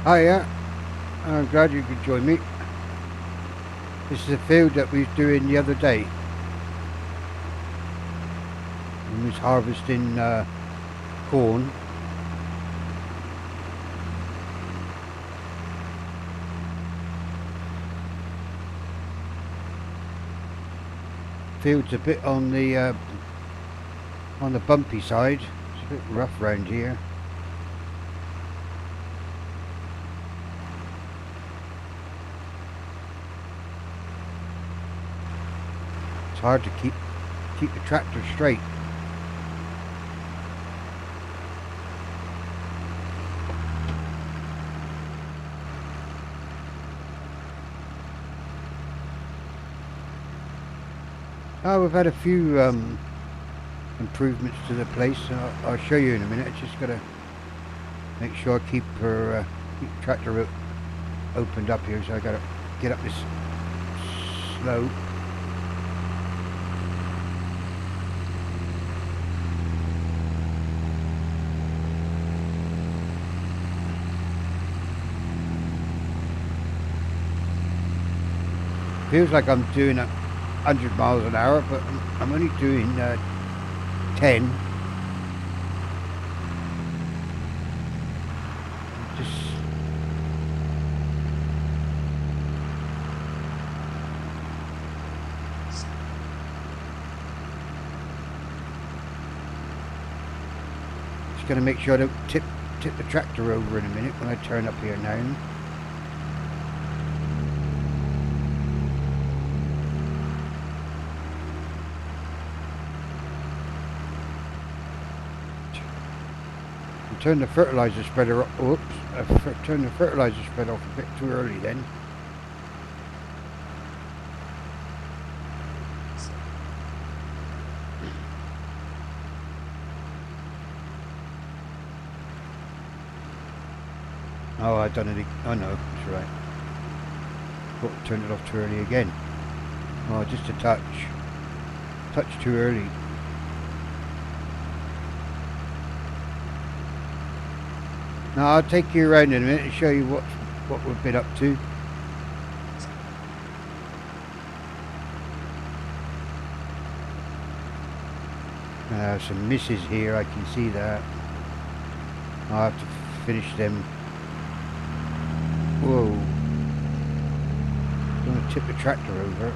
Hiya, I'm glad you could join me. This is a field that we was doing the other day. We was harvesting corn. Field's a bit on the bumpy side. It's a bit rough round here. It's hard to keep the tractor straight. Oh, we've had a few improvements to the place. I'll show you in a minute. Just gotta make sure I keep the tractor opened up here, so I gotta get up this slope. Feels like I'm doing 100 miles an hour, but I'm only doing 10. Just going to make sure I don't tip the tractor over in a minute when I turn up here now. Turn the fertilizer spreader off. Oops, I turned the fertilizer spreader off a bit too early then. Oh, I done it. Oh no, that's right. Thought I turned it off too early again. Oh, just a touch too early. Now I'll take you around in a minute and show you what we've been up to. Some misses here, I can see that. I'll have to finish them. Whoa. I'm going to tip the tractor over.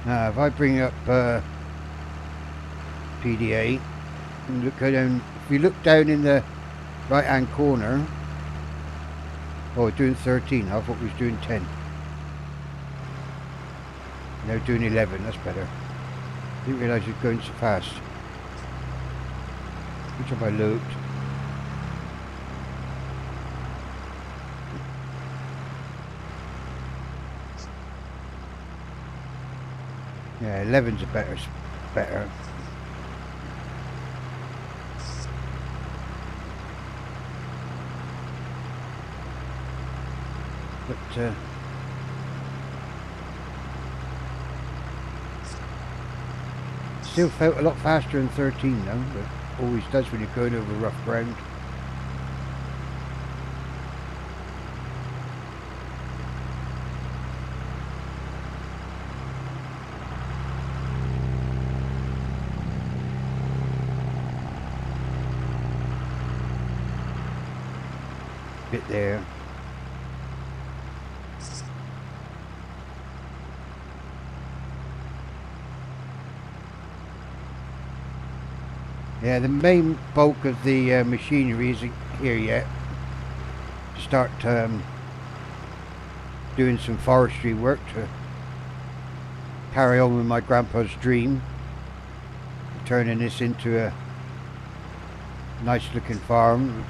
Now, if I bring up PDA and look down, if you look down in the right-hand corner, oh, we're doing 13. I thought we was doing 10. Now doing 11. That's better. Didn't realise it was going so fast. Which have I looked? Yeah, 11's better. But still felt a lot faster than 13 though, but always does when you're going over rough ground. Bit there. Yeah, the main bulk of the machinery isn't here yet. Start doing some forestry work to carry on with my grandpa's dream, turning this into a nice looking farm.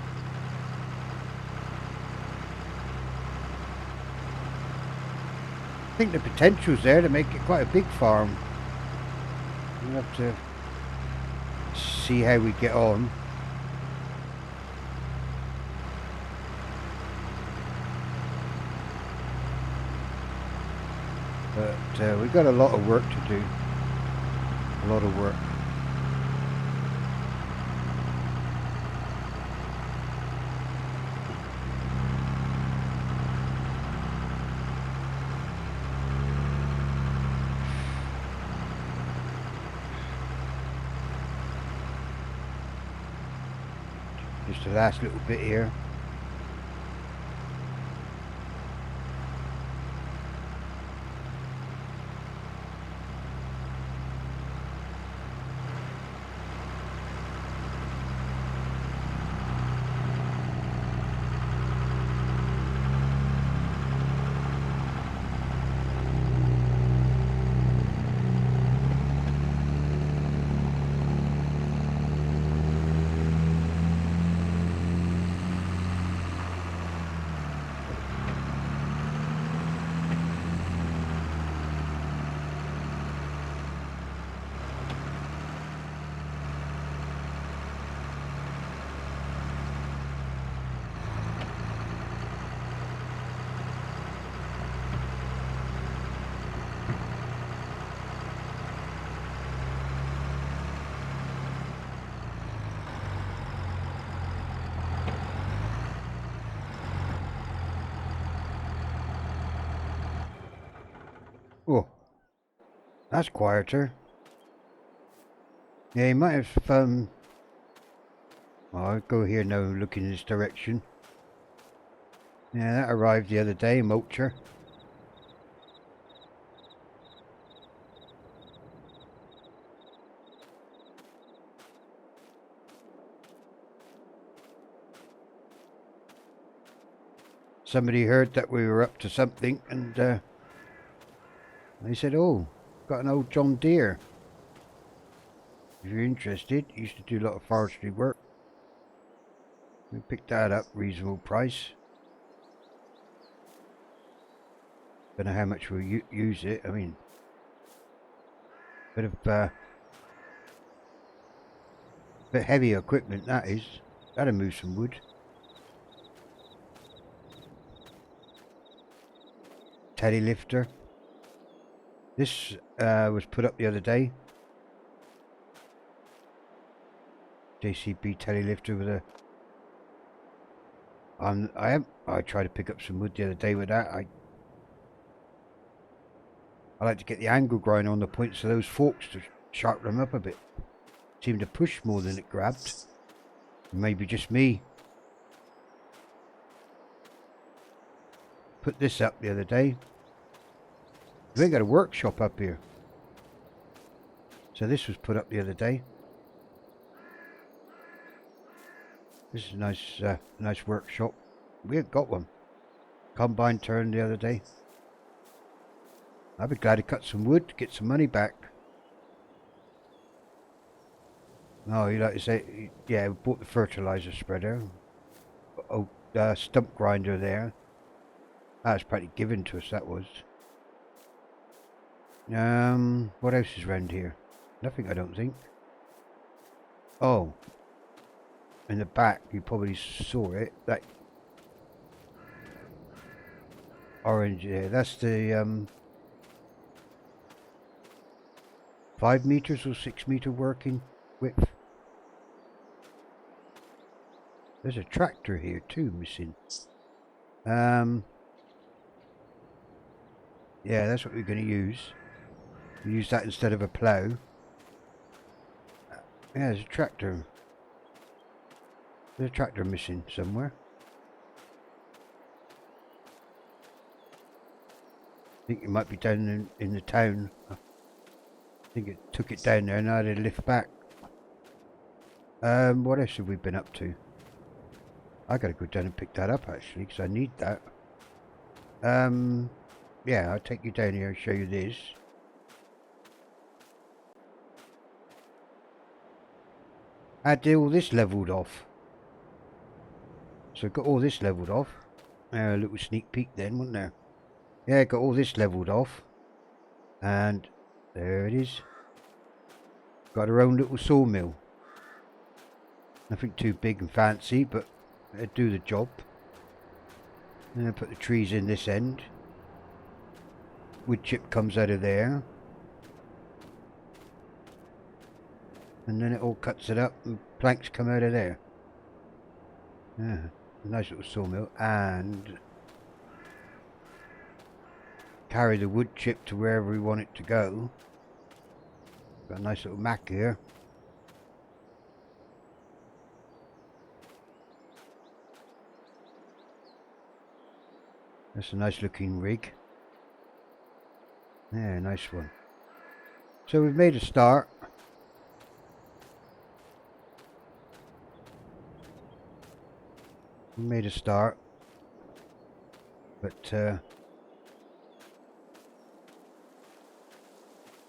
I think the potential's there to make it quite a big farm. We'll have to see how we get on. But we've got a lot of work to do. A lot of work. Just the last little bit here. Oh, that's quieter. Yeah, you might have well, I'll go here now, look in this direction. Yeah, that arrived the other day, mulcher. Somebody heard that we were up to something, and they said, "Oh, got an old John Deere. If you're interested, used to do a lot of forestry work." We picked that up, reasonable price. Don't know how much we'll use it. I mean, bit heavy equipment that is. That'll move some wood. Teddy lifter. This was put up the other day. JCB teddy lifter with a. I tried to pick up some wood the other day with that. I like to get the angle grind on the points of those forks to sharpen them up a bit. Seemed to push more than it grabbed. Maybe just me. Put this up the other day. We ain't got a workshop up here. So this was put up the other day. This is a nice workshop. We ain't got one. Combine turned the other day. I'd be glad to cut some wood to get some money back. Oh, you like to say, yeah, we bought the fertilizer spreader. Oh, stump grinder there. That was probably given to us, that was. What else is around here? Nothing, I don't think. Oh. In the back, you probably saw it. That orange there, that's the 5 meters or 6 meter working width. There's a tractor here too missing. Yeah, that's what we're going to use. We use that instead of a plough. Yeah, there's a tractor. There's a tractor missing somewhere. I think it might be down in the town. I think it took it down there and I had to lift back. What else have we been up to? I gotta go down and pick that up actually, because I need that. Yeah, I'll take you down here and show you this. I had all this levelled off. So I got all this levelled off. A little sneak peek then, wasn't there? Yeah, got all this levelled off. And there it is. Got our own little sawmill. Nothing too big and fancy, but it'll do the job. And I put the trees in this end. wood chip comes out of there. And then it all cuts it up and planks come out of there. Yeah, a nice little sawmill. And carry the wood chip to wherever we want it to go. Got a nice little Mac here. That's a nice looking rig. Yeah, nice one. So we've made a start. We made a start. But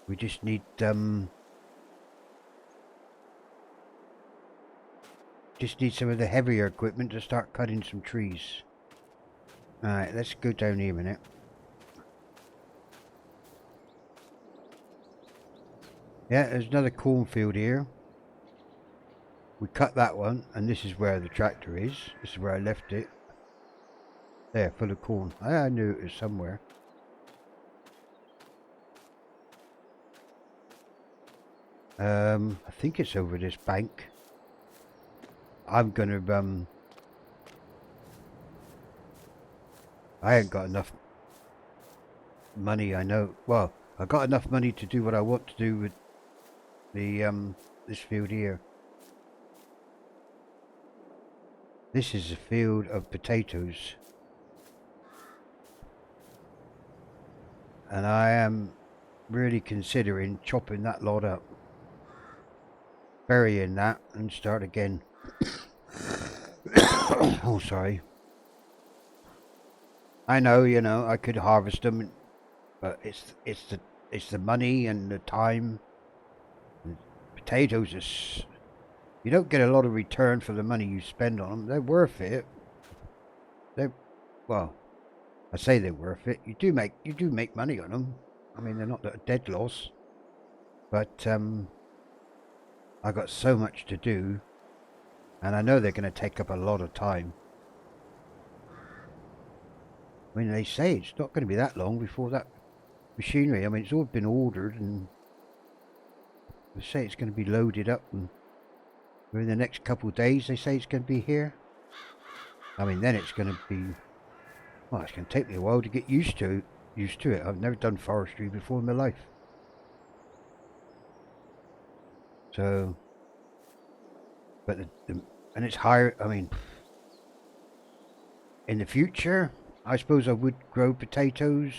we just need some of the heavier equipment to start cutting some trees. Alright, let's go down here a minute. Yeah, there's another cornfield here. We cut that one, and this is where the tractor is. This is where I left it. There, full of corn. I knew it was somewhere. I think it's over this bank. I'm gonna, I ain't got enough money, I know. Well, I got enough money to do what I want to do with the, this field here. This is a field of potatoes. And I am really considering chopping that lot up. Burying that and start again. Oh, sorry. I know, you know, I could harvest them, but it's the money and the time. And potatoes is, you don't get a lot of return for the money you spend on them. They're worth it. Well, I say they're worth it. You do make money on them. I mean, they're not a dead loss. But I got so much to do, and I know they're going to take up a lot of time. I mean, they say it's not going to be that long before that machinery, I mean, it's all been ordered, and they say it's going to be loaded up, and within the next couple of days they say it's going to be here. I mean, then it's going to be, well, it's going to take me a while to get used to it. I've never done forestry before in my life. So, but and it's higher, I mean, in the future, I suppose I would grow potatoes.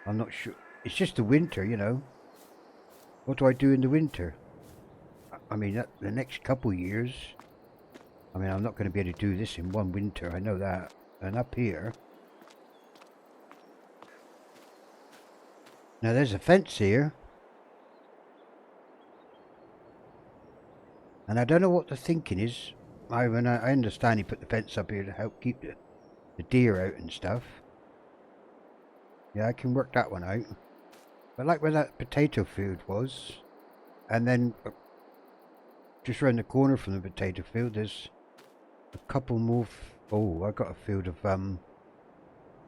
I'm not sure. It's just the winter, you know. What do I do in the winter? I mean, the next couple of years, I mean, I'm not going to be able to do this in one winter. I know that. And up here, now there's a fence here. And I don't know what the thinking is. I understand he put the fence up here to help keep the deer out and stuff. Yeah, I can work that one out. But like where that potato field was, and then just around the corner from the potato field, there's a couple more. Oh, I got a field of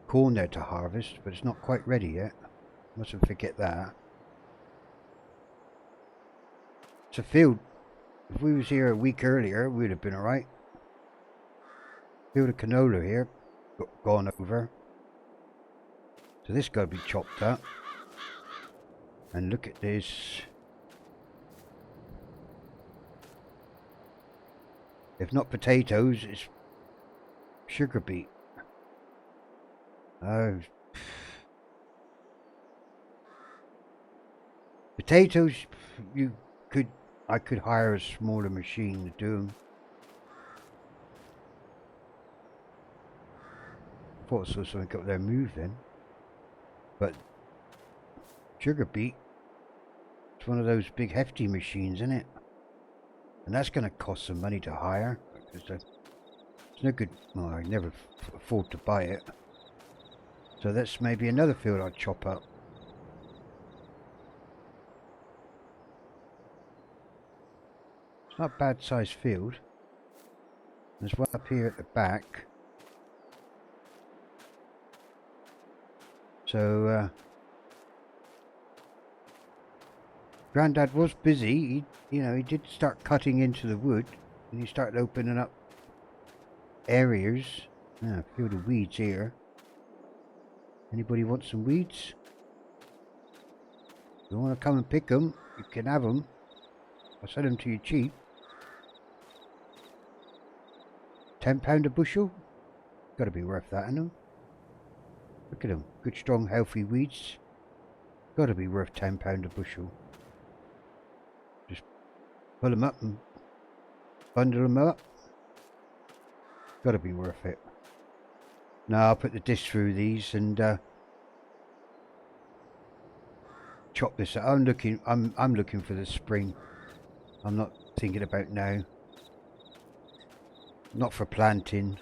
corn there to harvest, but it's not quite ready yet. Mustn't forget that. It's a field. If we was here a week earlier, we'd have been alright. Field of canola here, gone over. So this got to be chopped up. And look at this. If not potatoes, it's sugar beet. Oh. Potatoes, I could hire a smaller machine to do them. I thought I saw something up there move then. But sugar beet, it's one of those big hefty machines, isn't it? And that's going to cost some money to hire. It's no good. Well, I never afford to buy it. So that's maybe another field I'll chop up. It's not a bad sized field. There's one up here at the back. So Grandad was busy. He did start cutting into the wood, and he started opening up areas. A few of the weeds here. Anybody want some weeds? If you want to come and pick them, you can have them. I'll sell them to you cheap. £10 a bushel? Got to be worth that, isn't it? Look at them. Good, strong, healthy weeds. Got to be worth £10 a bushel. Just pull them up and bundle them up. Got to be worth it. Now I'll put the disc through these and chop this out. I'm looking for the spring. I'm not thinking about now. Not for planting.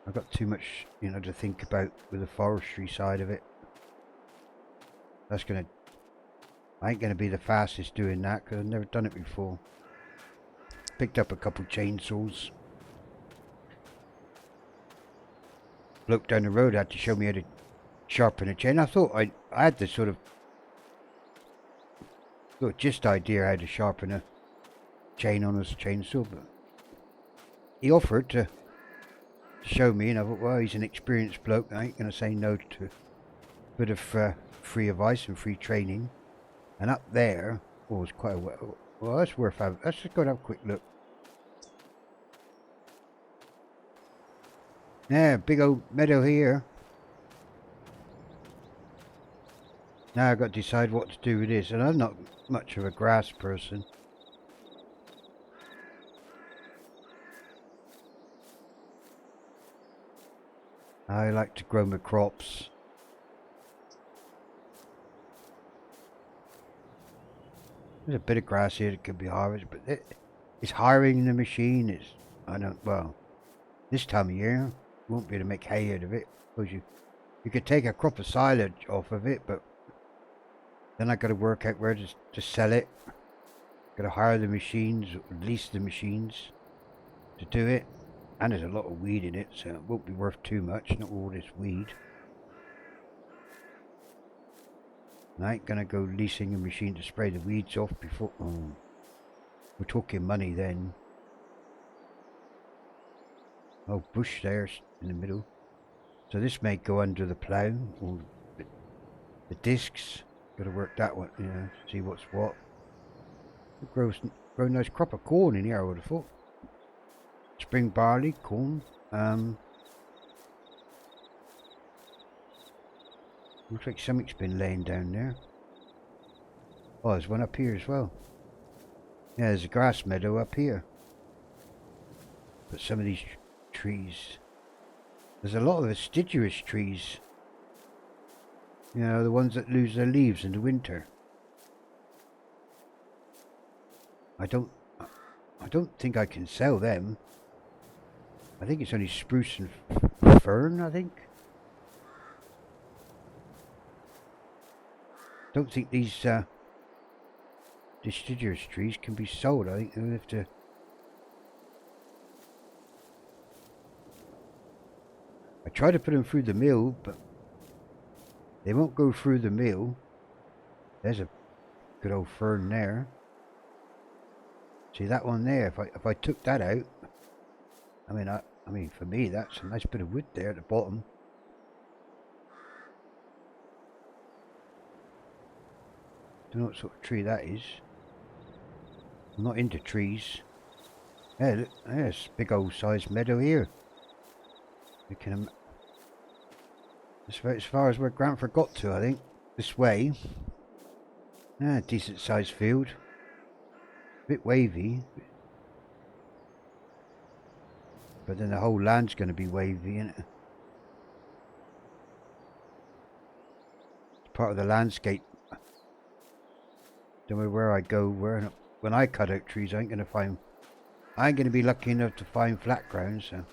I've got too much, to think about with the forestry side of it. I ain't gonna be the fastest doing that because I've never done it before. Picked up a couple chainsaws. Bloke down the road had to show me how to sharpen a chain. I thought I had this sort of just idea how to sharpen a chain on a chainsaw, but he offered to show me, and I thought, well, he's an experienced bloke. I ain't gonna say no to a bit of free advice and free training. And up there, it's quite a well. That's worth having. Let's just go and have a quick look. Yeah, big old meadow here. Now I've got to decide what to do with this, and I'm not much of a grass person. I like to grow my crops. There's a bit of grass here that could be harvested, but it's hiring the machine. This time of year, you won't be able to make hay out of it. Suppose you could take a crop of silage off of it, but then I got to work out where to sell it. Got to hire the machines, lease the machines to do it. And there's a lot of weed in it, so it won't be worth too much, not all this weed. And I ain't gonna go leasing a machine to spray the weeds off before... Oh, we're talking money then. Oh, bush there in the middle. So this may go under the plough, or the discs. Gotta work that one, see what's what. Grow a nice crop of corn in here, I would have thought. Spring barley, corn. Looks like something's been laying down there. Oh, there's one up here as well. Yeah, there's a grass meadow up here. But some of these trees, there's a lot of deciduous trees. The ones that lose their leaves in the winter. I don't think I can sell them. I think it's only spruce and fern, I think. Don't think these deciduous trees can be sold. I think they'll have to... I try to put them through the mill, but they won't go through the mill. There's a good old fern there. See that one there? If I took that out, I mean, for me, that's a nice bit of wood there at the bottom. Don't know what sort of tree that is. I'm not into trees. Yeah, look, there's a big old sized meadow here. As far as where Grandford got to, I think. This way. Yeah, decent sized field. Bit wavy. But then the whole land's going to be wavy, isn't it? It's part of the landscape. Don't know where I go. When I cut out trees, I ain't going to be lucky enough to find flat ground, so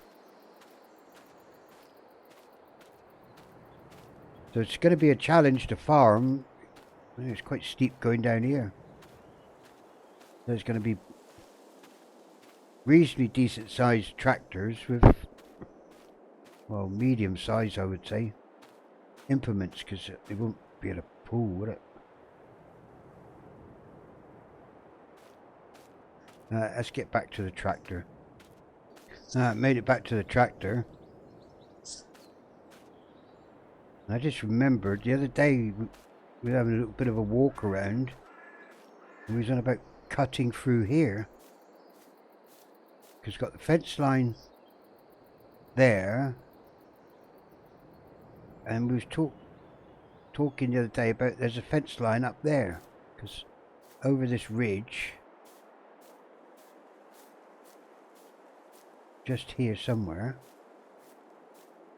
it's going to be a challenge to farm. It's quite steep going down here. There's going to be reasonably decent sized tractors with, well, medium size, I would say, implements, because it won't be able to pull, would it? Let's get back to the tractor. Made it back to the tractor. I just remembered the other day we were having a little bit of a walk around. We was on about cutting through here. Because it's got the fence line there. And we was talking the other day about there's a fence line up there. Because over this ridge, just here somewhere,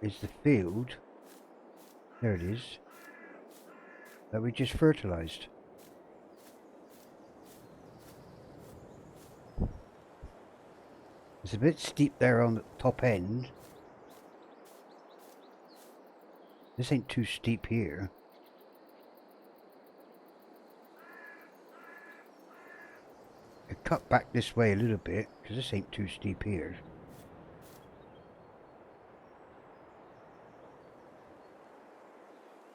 is the field. There it is. That we just fertilized. It's a bit steep there on the top end. This ain't too steep here. I cut back this way a little bit because this ain't too steep here.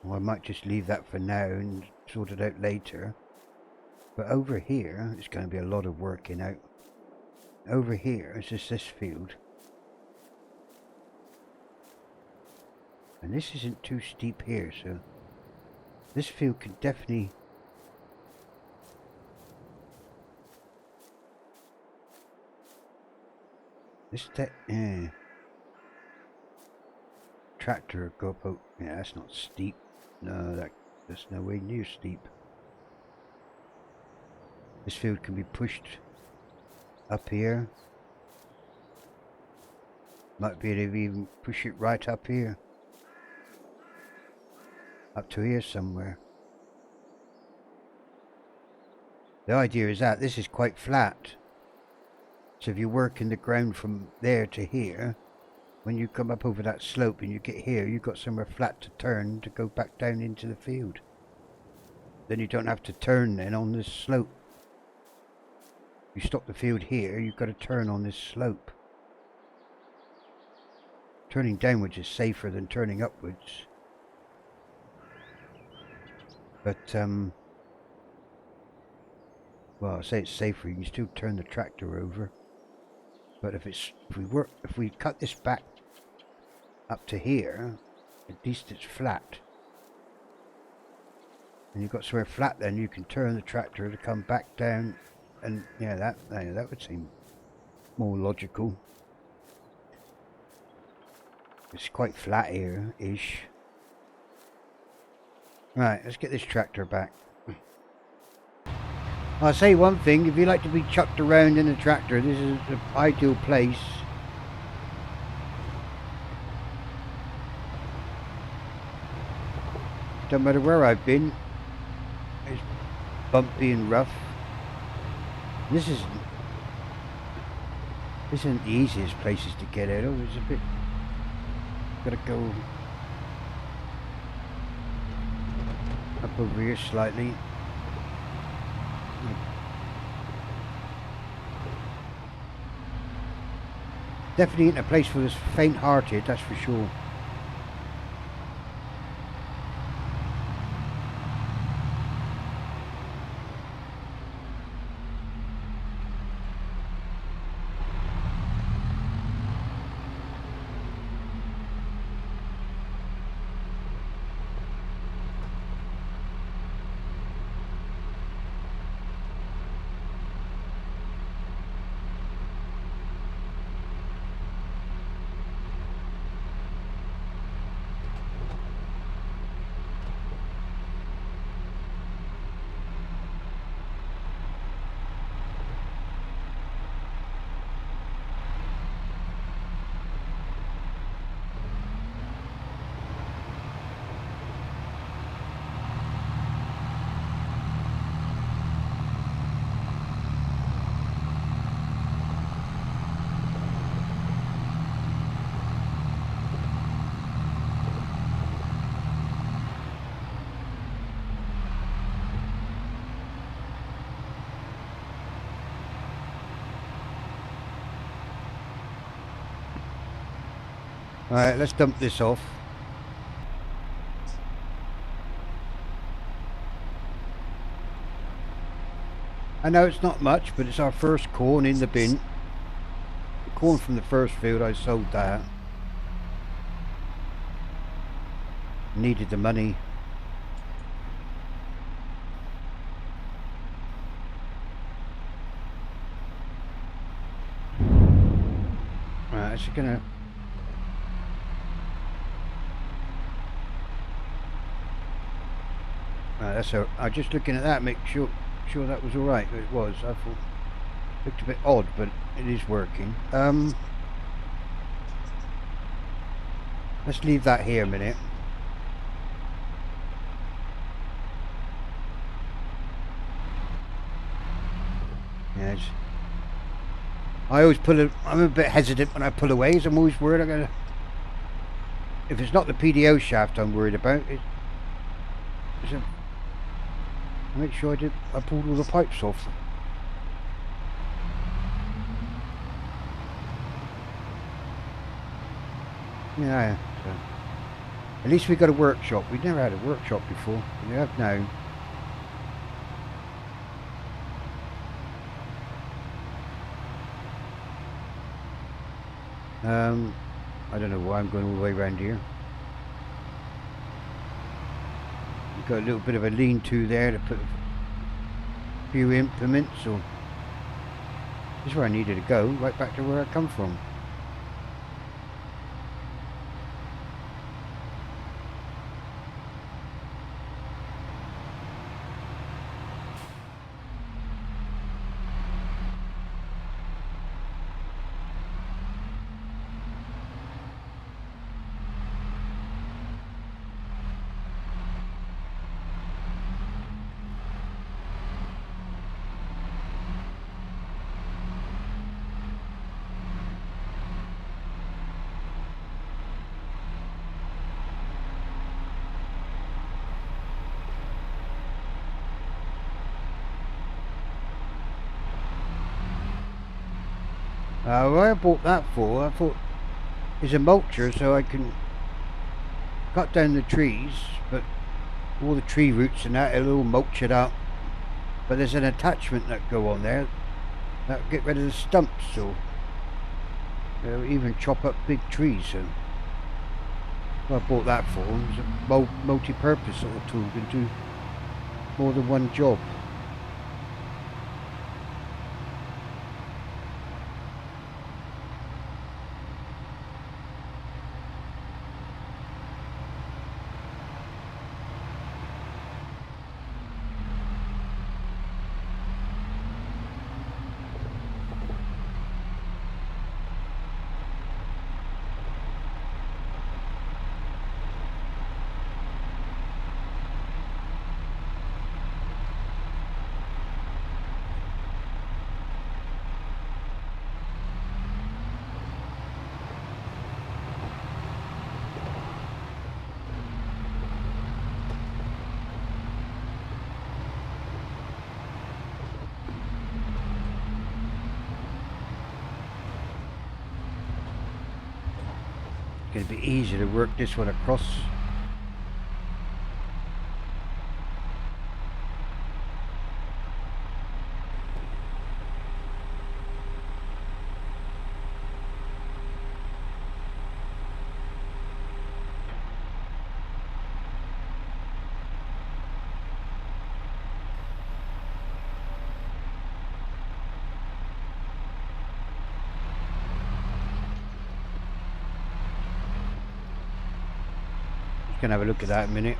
Well, I might just leave that for now and sort it out later. But over here, it's going to be a lot of working out. Over here is just this field. And this isn't too steep here, so this field can definitely... yeah. Tractor go up, yeah, that's not steep. No, that's no way near steep. This field can be pushed up here. Might be able to even push it right up here. Up to here somewhere. The idea is that this is quite flat. So if you work in the ground from there to here, when you come up over that slope and you get here, you've got somewhere flat to turn to go back down into the field. Then you don't have to turn then on this slope. You stop the field here, you've got to turn on this slope. Turning downwards is safer than turning upwards. But, well, I say it's safer, you can still turn the tractor over. But if we cut this back up to here, at least it's flat. And you've got somewhere flat then you can turn the tractor to come back down, and yeah, that would seem more logical. It's quite flat here-ish. Right, let's get this tractor back. I'll say one thing, if you like to be chucked around in a tractor, this is the ideal place. Don't matter where I've been, it's bumpy and rough. This isn't the easiest places to get out of. It's a bit, gotta go up over here slightly. Definitely ain't a place for this faint-hearted, that's for sure. Alright, let's dump this off. I know it's not much, but it's our first corn in the bin. The corn from the first field, I sold that. Needed the money. Right, it's gonna... that's I'm just looking at that, make sure that was all right. It was. I thought it looked a bit odd, but it is working. Let's leave that here a minute. Yes. I always I'm a bit hesitant when I pull away, as I'm always worried I'm gonna... If it's not the PDO shaft I'm worried about, make sure I pulled all the pipes off. Yeah, so at least we got a workshop. We've never had a workshop before. We have now. I don't know why I'm going all the way around here. We've got a little bit of a lean-to there to put a few implements, or this is where I needed to go, right back to where I come from. What I bought that for, I thought, is a mulcher so I can cut down the trees, but all the tree roots and that, it'll all mulch it up. But there's an attachment that go on there that'll get rid of the stumps, so it'll even chop up big trees. So what I bought that for, it was a multi-purpose sort of tool, can do more than one job. It's going to be easier to work this one across. Can have a look at that in a minute.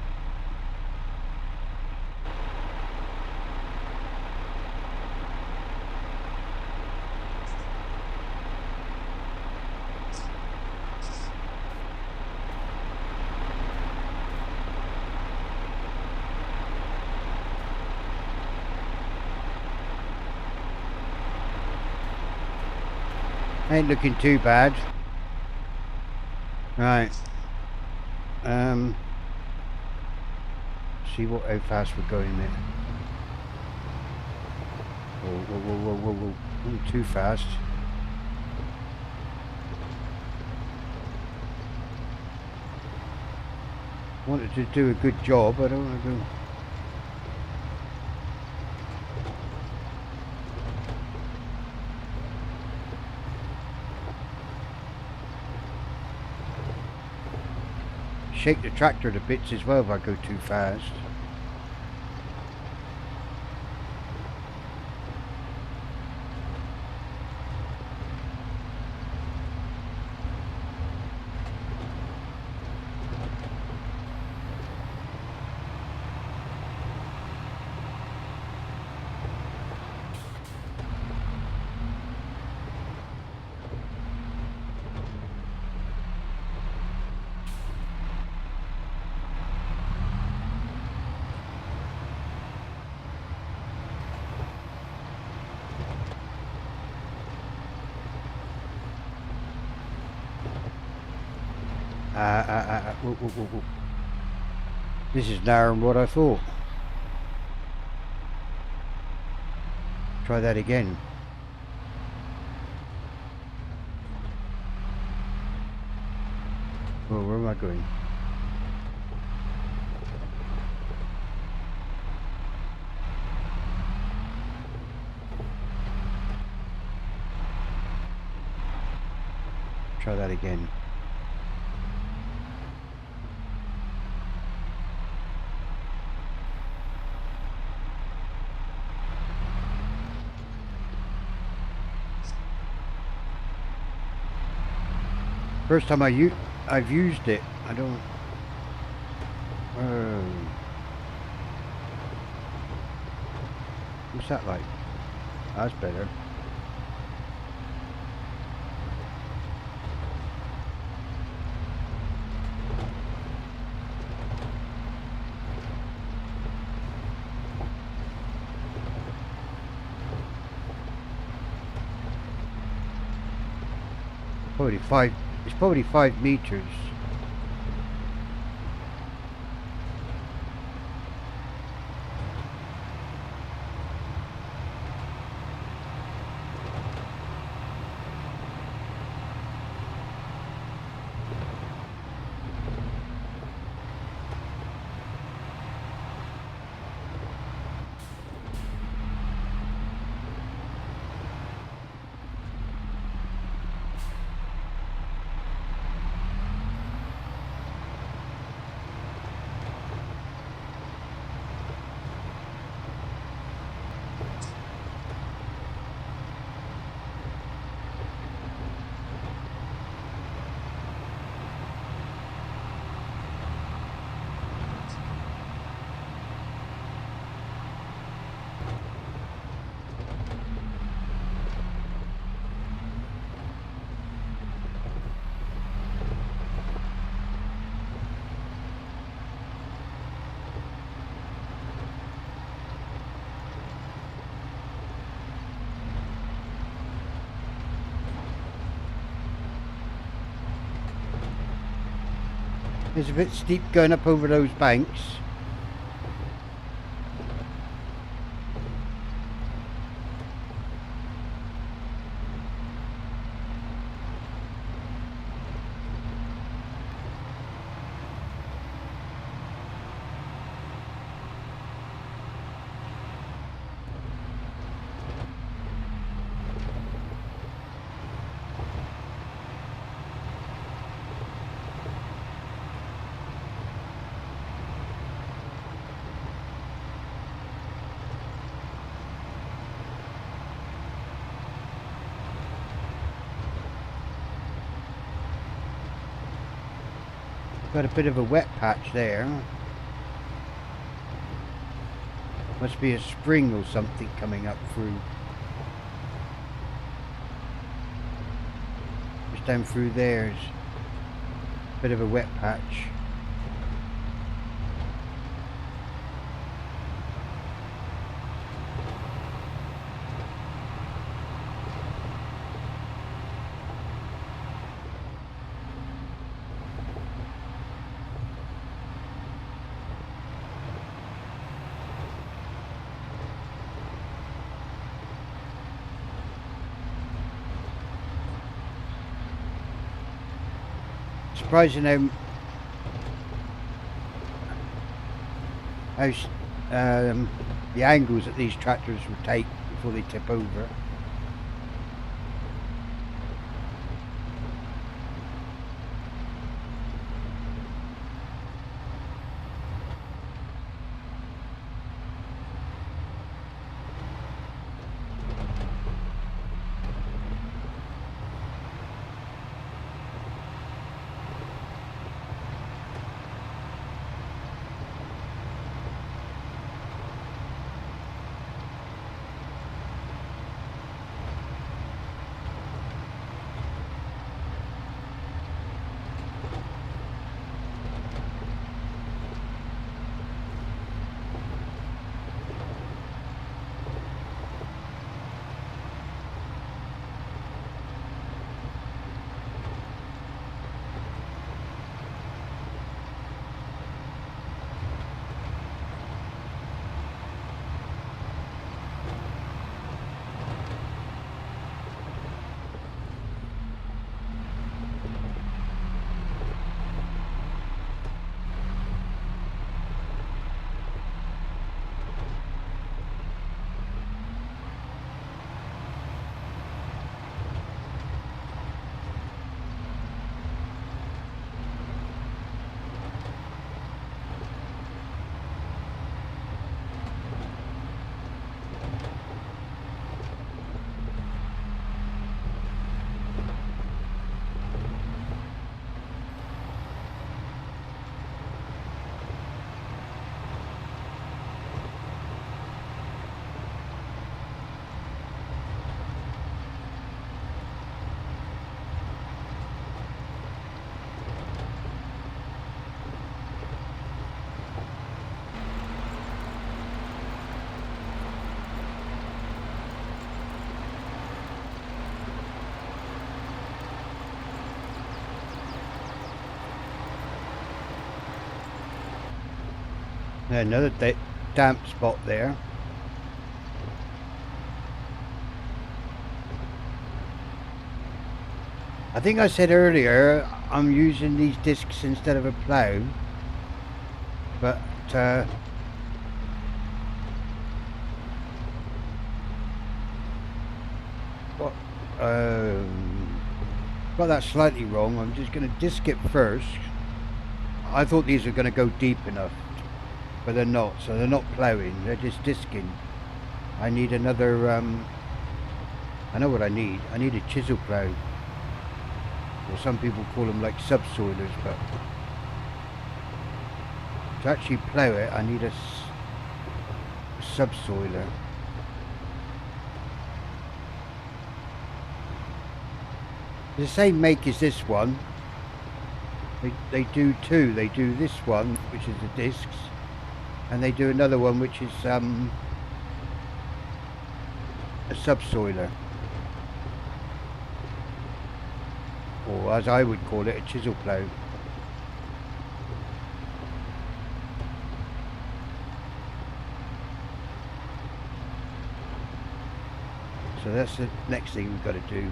Ain't looking too bad. Right. See how fast we're going there. Whoa. Not too fast. Wanted to do a good job, I don't want to go. shake the tractor to bits as well if I go too fast. Whoa, whoa, whoa, whoa. This is narrower than what I thought. Try that again. Oh, where am I going? Try that again. First time I've used it. I don't. What's that like? That's better. Probably 5. It's probably 5 meters. It's a bit steep going up over those banks. Got a bit of a wet patch there. Must be a spring or something coming up through. Just down through there's a bit of a wet patch. Surprising how the angles that these tractors will take before they tip over. Another damp spot there. I think I said earlier I'm using these discs instead of a plough, but what, got that slightly wrong. I'm just going to disc it first. I thought these were going to go deep enough, but they're not, so they're not ploughing, they're just disking. I need another, I know what I need a chisel plough, or some people call them like subsoilers, but to actually plough it I need a subsoiler. The same make as this one. They do two. They do this one, which is the discs, and they do another one which is a subsoiler, or as I would call it, a chisel plough. So that's the next thing we've got to do.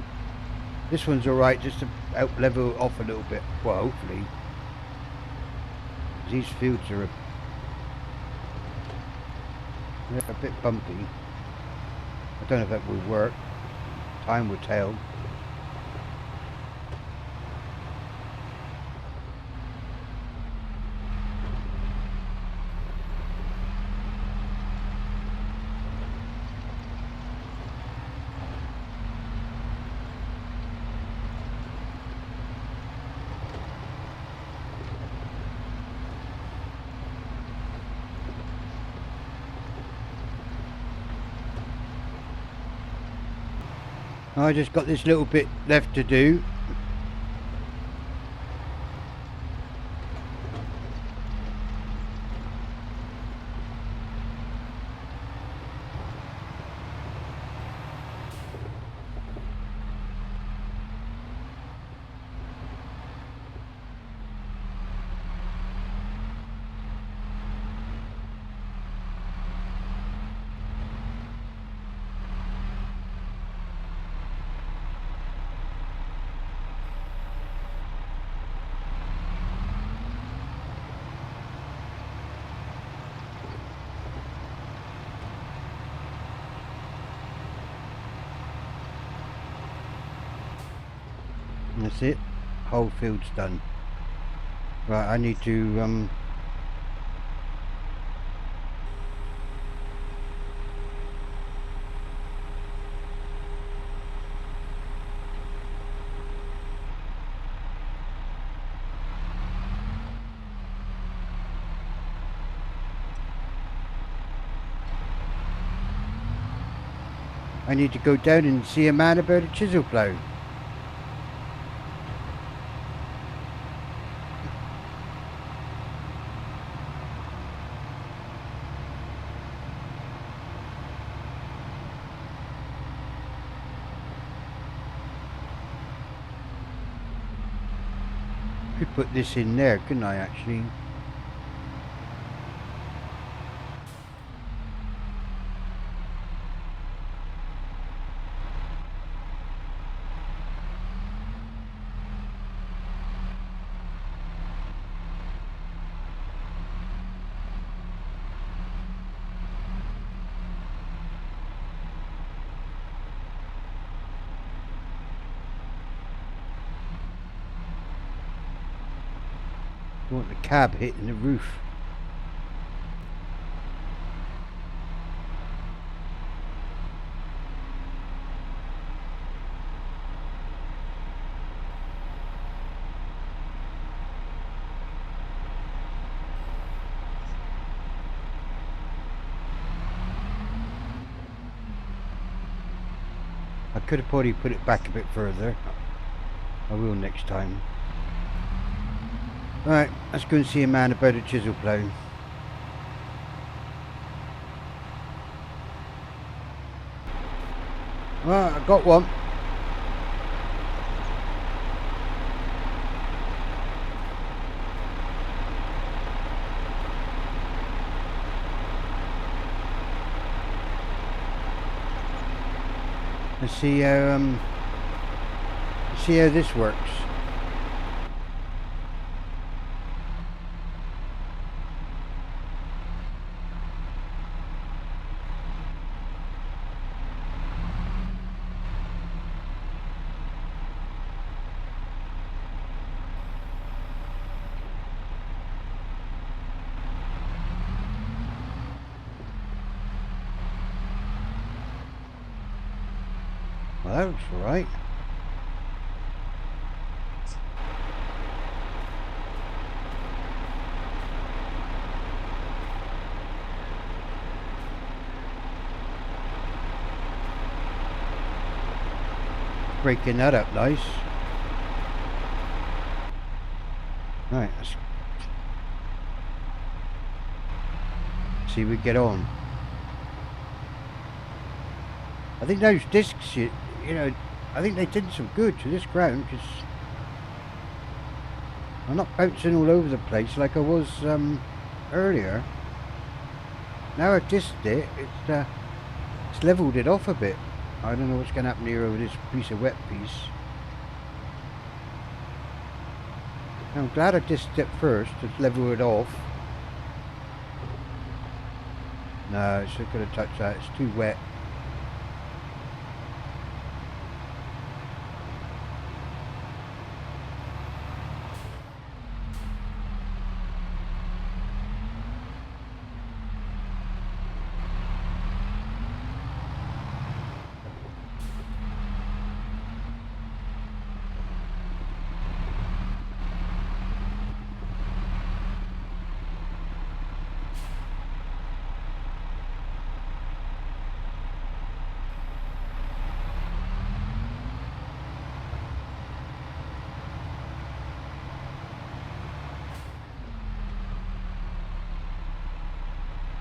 This one's alright, just to help level off a little bit. Well, hopefully. These fields are a bit bumpy. I don't know if that will work. Time will tell. I just got this little bit left to do. And that's it. Whole field's done. Right, I need to go down and see a man about a chisel plough. Could put this in there, couldn't I, actually? I want the cab hitting the roof. I could have probably put it back a bit further. I will next time. Right, let's go and see a man about a chisel plough. Well, I got one. Let's see how this works. Well, that looks alright. Breaking that up nice. Right, let's see we get on. I think those discs, you know, I think they did some good to this ground because I'm not bouncing all over the place like I was earlier. Now I've disked it, it's levelled it off a bit. I don't know what's going to happen here over this piece of wet piece. I'm glad I disked it first to level it off. No, it's not going to touch that, it's too wet.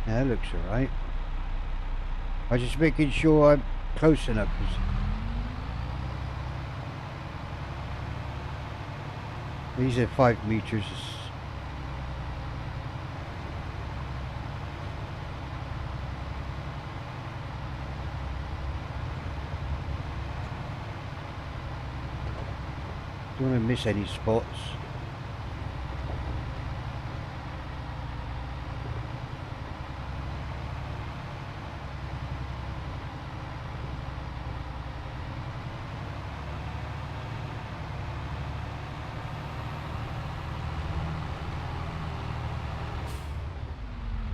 Yeah, that looks alright. I'm just making sure I'm close enough. These are 5 meters. Don't want to miss any spots.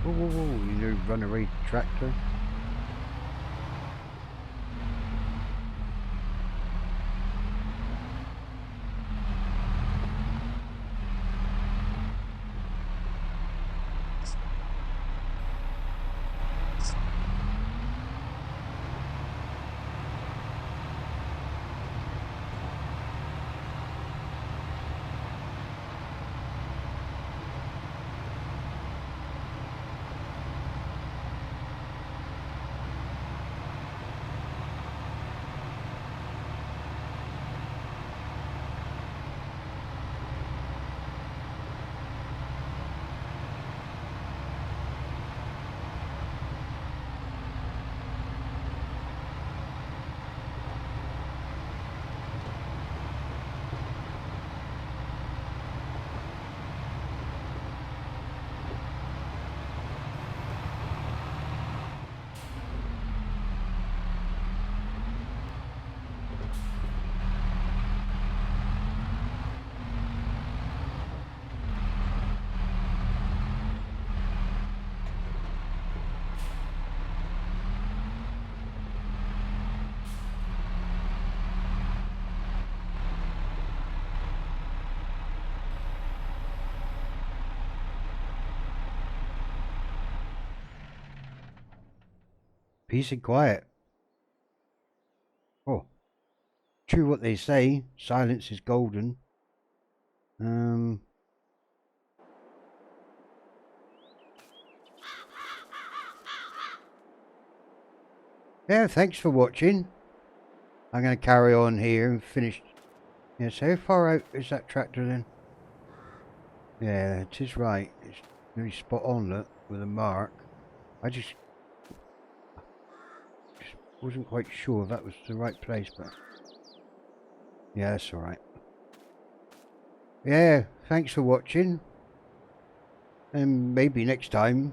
Whoa, whoa, whoa, you nearly run away tractor. Peace and quiet. Oh, true what they say, silence is golden. Yeah, thanks for watching. I'm going to carry on here and finish. Yeah, so how far out is that tractor then? Yeah, it is right. It's really spot on, look, with a mark. I just wasn't quite sure if that was the right place, but yeah, that's all right. Yeah, thanks for watching, and maybe next time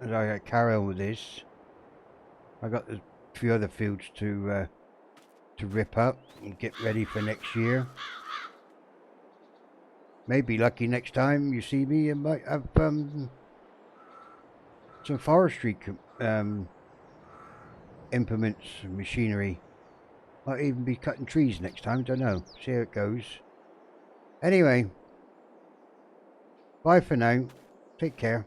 as I carry on with this, I got a few other fields to rip up and get ready for next year. Maybe lucky next time you see me, I might have some forestry implements, machinery. Might even be cutting trees next time. Don't know. See how it goes. Anyway, bye for now. Take care.